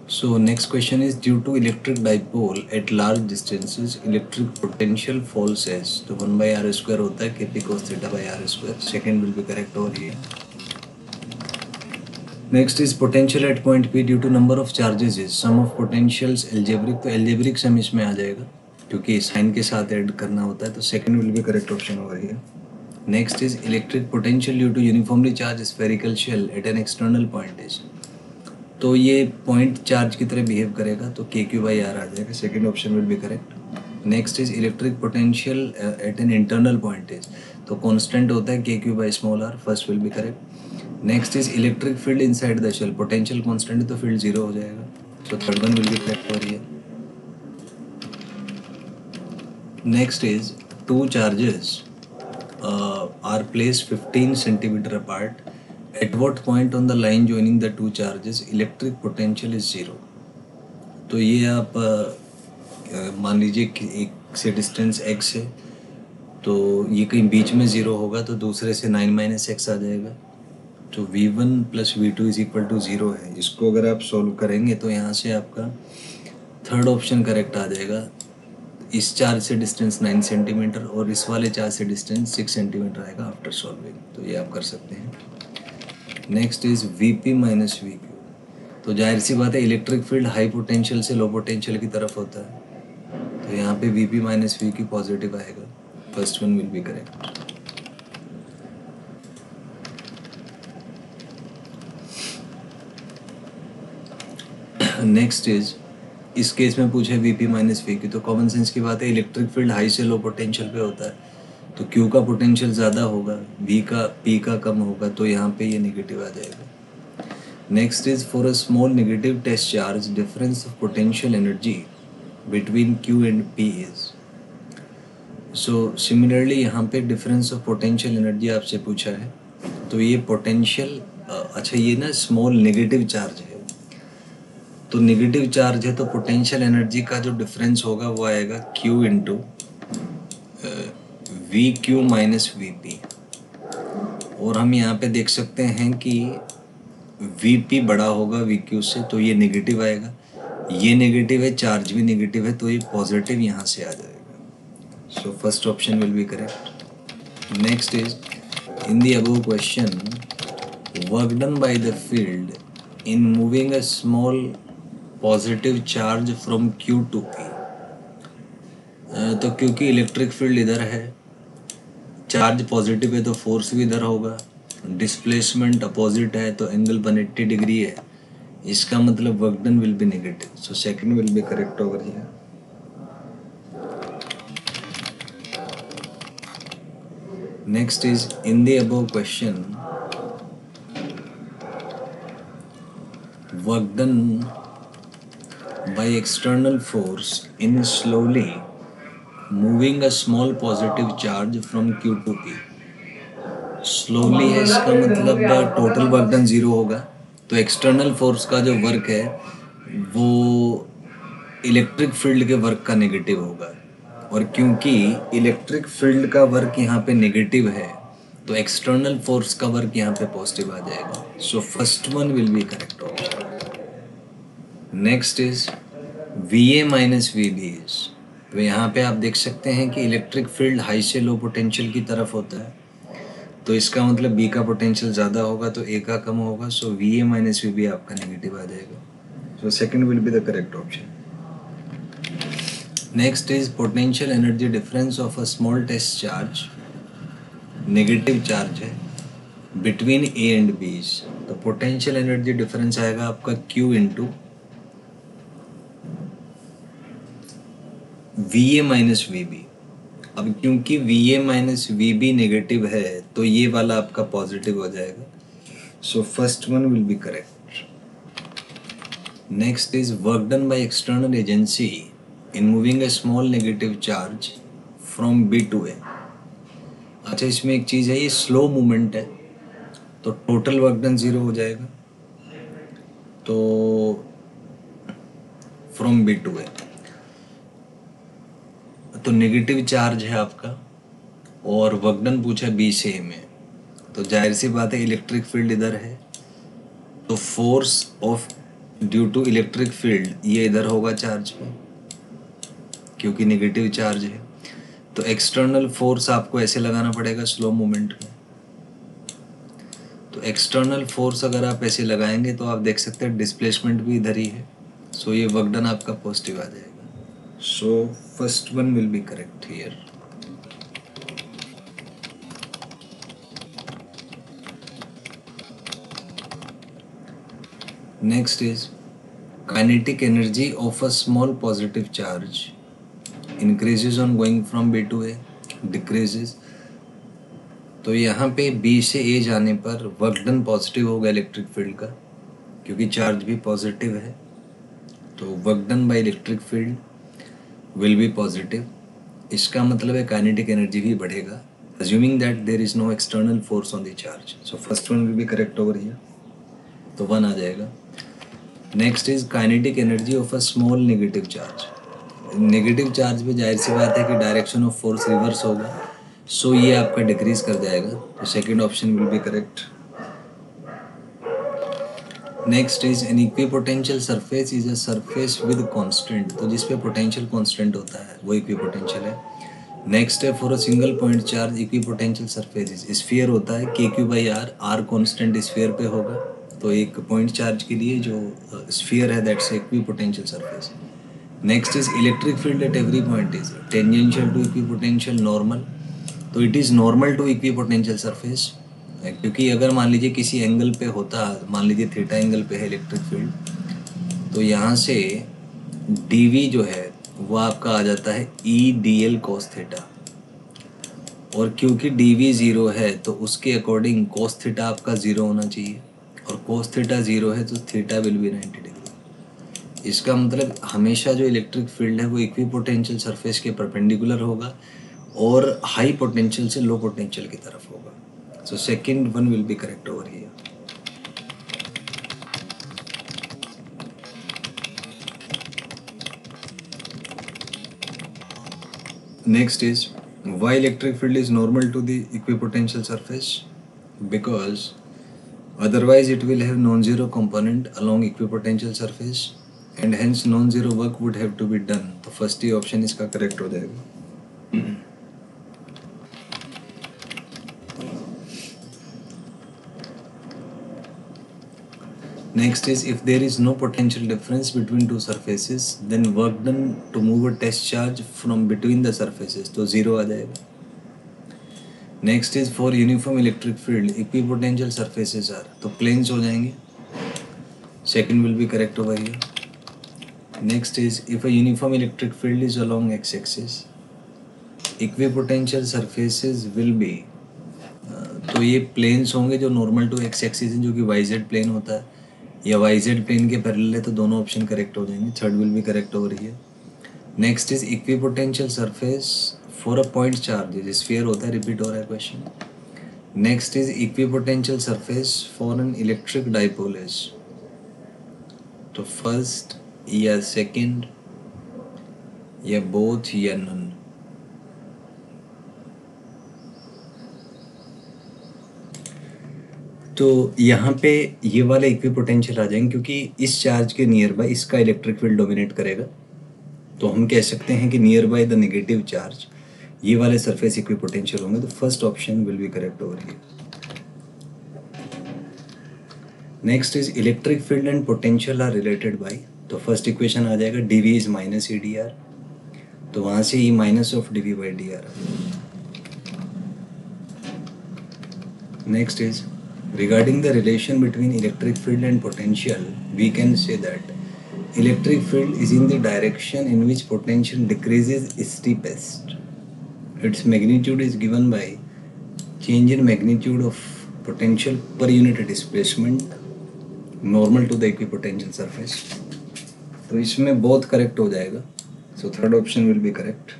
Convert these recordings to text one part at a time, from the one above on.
So next question is, due to electric dipole at large distances, electric potential falls as, तो 1 by r square होता है kp cos theta by r square. Second will be correct over here. Next is potential at point P due to number of charges is sum of potentials algebraic. तो algebraic sum इसमें आ जाएगा क्योंकि sign के साथ add करना होता है, तो second will be correct option over here. Next is electric potential due to uniformly charged spherical shell at an external point is, तो ये पॉइंट चार्ज की तरह बिहेव करेगा, तो के क्यू बाई आर आ जाएगा. Second option will be correct. Next is electric potential at an internal point is, तो कांस्टेंट होता है K Q by small R. First will be correct. Next is electric field inside the shell, potential constant है तो field zero हो जाएगा, तो third one will be correct for here. Next is two charges are placed 15 centimetre apart. At what point on the line joining the two charges electric potential is zero? तो ये आप मान लीजिए कि एक से डिस्टेंस x है, तो ये कहीं बीच में ज़ीरो होगा, तो दूसरे से 9 माइनस एक्स आ जाएगा, तो v1 plus v2 is equal to zero है. इसको अगर आप सॉल्व करेंगे तो यहाँ से आपका थर्ड ऑप्शन करेक्ट आ जाएगा. इस चार्ज से डिस्टेंस 9 सेंटीमीटर और इस वाले चार्ज से डिस्टेंस 6 सेंटीमीटर आएगा आफ्टर सॉल्विंग, तो ये आप कर सकते हैं. Next is Vp minus V Q, तो जाहिर सी बात है इलेक्ट्रिक फील्ड हाई पोटेंशियल से लो पोटेंशियल की तरफ होता है, तो यहाँ पे Vp minus V Q positive आएगा. First one will be correct. Next is, इस केस में पूछे Vp माइनस वी क्यू, तो कॉमन सेंस की बात है इलेक्ट्रिक फील्ड हाई से लो पोटेंशियल पे होता है, तो Q का पोटेंशियल ज़्यादा होगा, P का कम होगा, तो यहाँ पे ये नेगेटिव आ जाएगा. Next is for a small negative test charge difference of potential energy between Q and P is. So similarly यहाँ पे डिफरेंस ऑफ पोटेंशियल एनर्जी आपसे पूछा है, तो ये पोटेंशियल अच्छा ये ना स्मॉल नेगेटिव चार्ज है, तो नेगेटिव चार्ज है तो पोटेंशियल एनर्जी का जो डिफरेंस होगा वो आएगा Q into we Q minus V P. और हम यहाँ पे देख सकते हैं कि वी पी बड़ा होगा वी क्यू से, तो ये नेगेटिव आएगा. ये नेगेटिव है, चार्ज भी नेगेटिव है, तो ये पॉजिटिव यहाँ से आ जाएगा. So first option will be correct. Next is, in the above question work done by the field in moving a small positive charge from Q to P. तो क्योंकि इलेक्ट्रिक फील्ड इधर है, चार्ज पॉजिटिव है तो force भी इधर होगा, displacement opposite है तो एंगल 180 डिग्री है, इसका मतलब work done will be negative. So second will be correct over here. Next is, in the above question work done by external force in slowly moving a small positive charge from Q to P. Slowly है, इसका मतलब total work done zero होगा, तो external force का जो work है वो electric field के वर्क का नेगेटिव होगा, और क्योंकि इलेक्ट्रिक फील्ड का वर्क यहाँ पे नेगेटिव है तो एक्सटर्नल फोर्स का वर्क यहाँ पे पॉजिटिव आ जाएगा. So first one will be correct option. Next is Va minus Vb is, तो यहाँ पे आप देख सकते हैं कि इलेक्ट्रिक फील्ड हाई से लो पोटेंशियल की तरफ होता है, तो इसका मतलब B का पोटेंशियल ज़्यादा होगा तो A का कम होगा, सो Va माइनस Vb आपका नेगेटिव आ जाएगा. So second will be the correct option. Next is potential energy difference of a small test charge, negative charge है, बिटवीन A एंड B. तो पोटेंशियल एनर्जी डिफरेंस आएगा आपका Q into Va minus Vb. अब क्योंकि Va minus Vb negative है तो ये वाला आपका पॉजिटिव हो जाएगा, so first one will be correct. Next is work done by external agency in moving a small negative charge from B to A. अच्छा इसमें एक चीज़ है, ये स्लो मूवमेंट है तो टोटल वर्क डन ज़ीरो हो जाएगा, तो फ्रॉम B टू A, तो नेगेटिव चार्ज है आपका और वर्क डन पूछा B से A में, तो जाहिर सी बात है इलेक्ट्रिक फील्ड इधर है, तो force of due to electric field ये इधर होगा चार्ज पे क्योंकि नेगेटिव चार्ज है। तो एक्सटर्नल फोर्स आपको ऐसे लगाना पड़ेगा स्लो मोमेंट में। तो एक्सटर्नल फोर्स अगर आप ऐसे लगाएंगे तो आप देख सकते हैं डिस्प्लेसमेंट भी इधर ही है। सो ये वर्क डन आपका पॉजिटिव आ जाएगा। So first one will be correct here. Next is kinetic energy of a small positive charge increases on going from B to A, decreases। तो यहाँ पे B से A जाने पर वर्क डन पॉजिटिव होगा electric field का क्योंकि charge भी पॉजिटिव है। तो work done by electric field will be positive. इसका मतलब है काइनेटिक एनर्जी भी बढ़ेगा assuming that there is no external force on the charge. So first one will be correct over here. तो 1 आ जाएगा। Next is kinetic energy of a small negative charge. Negative charge पे जाहिर सी बात है कि direction of force reverse होगा। सो ये आपका डिक्रीज कर जाएगा। तो second option will be correct. Next is an equipotential surface is a surface with constant. तो जिस पे पोटेंशियल कांस्टेंट होता है वो इक्विपोटेंशियल है। नेक्स्ट है for a single point charge equipotential surface is sphere होता है KQ/R। आर कांस्टेंट स्फीयर पे होगा। तो एक पॉइंट चार्ज के लिए जो स्फीयर है that's equipotential surface. Next is electric field at every point is tangential to equipotential normal. तो it is normal to equipotential surface क्योंकि अगर मान लीजिए किसी एंगल पे होता, मान लीजिए थीटा एंगल पे है इलेक्ट्रिक फील्ड, तो यहाँ से dV जो है वो आपका आ जाता है EdL cos थीटा। और क्योंकि dV ज़ीरो है तो उसके अकॉर्डिंग cos थीटा आपका ज़ीरो होना चाहिए और cos थीटा ज़ीरो है तो थीटा विल बी 90 डिग्री। इसका मतलब हमेशा जो इलेक्ट्रिक फील्ड है वो इक्विपोटेंशियल सरफेस के परपेंडिकुलर होगा और हाई पोटेंशियल से लो पोटेंशियल की तरफ होगा। So second one will be correct over here. Next is why electric field is normal to the equipotential surface? Because otherwise it will have non-zero component along equipotential surface and hence non-zero work would have to be done। तो first ही option इसका correct हो जाएगा। Next is if there is no potential difference between two surfaces then work done to move a test charge from between the surfaces तो zero आ जाएगा। Next is for uniform electric field equipotential surfaces are तो planes हो जाएंगे। Second will be correct over here. Next is if a uniform electric field is along X axis equipotential surfaces will be, तो ये planes होंगे जो normal to x axis हैं जो कि YZ प्लेन होता है या YZ प्लेन के पैरेलल है। तो दोनों ऑप्शन करेक्ट हो जाएंगे। Third will be correct over here. Next is equipotential surface for a point charge sphere होता है, रिपीट हो रहा है question. Next is equipotential surface for an electric dipole is, तो फर्स्ट या सेकंड या बोथ या नन। तो यहाँ पे ये वाले इक्विपोटेंशियल आ जाएंगे क्योंकि इस चार्ज के नियर बाय इसका इलेक्ट्रिक फील्ड डोमिनेट करेगा। तो हम कह सकते हैं कि nearby the negative charge ये वाले सरफेस इक्विपोटेंशियल होंगे। तो first option will be correct over here. Next is electric field and potential are related by, तो फर्स्ट इक्वेशन आ जाएगा dV इज माइनस EdR। तो वहाँ से E minus of dV/dR। Next is regarding the relation between electric field and potential we can say that electric field is in the direction in which potential decreases steepest. Its magnitude is given by change in magnitude of potential per unit displacement normal to the equipotential surface। तो इसमें both correct हो जाएगा। So third option will be correct.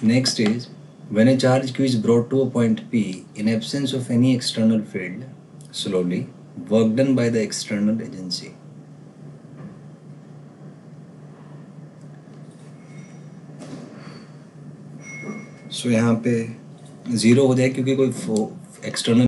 Next is when a charge Q is brought to a point P in absence of any external field slowly work done by the external agency। सो यहाँ पे zero हो जाए क्योंकि कोई external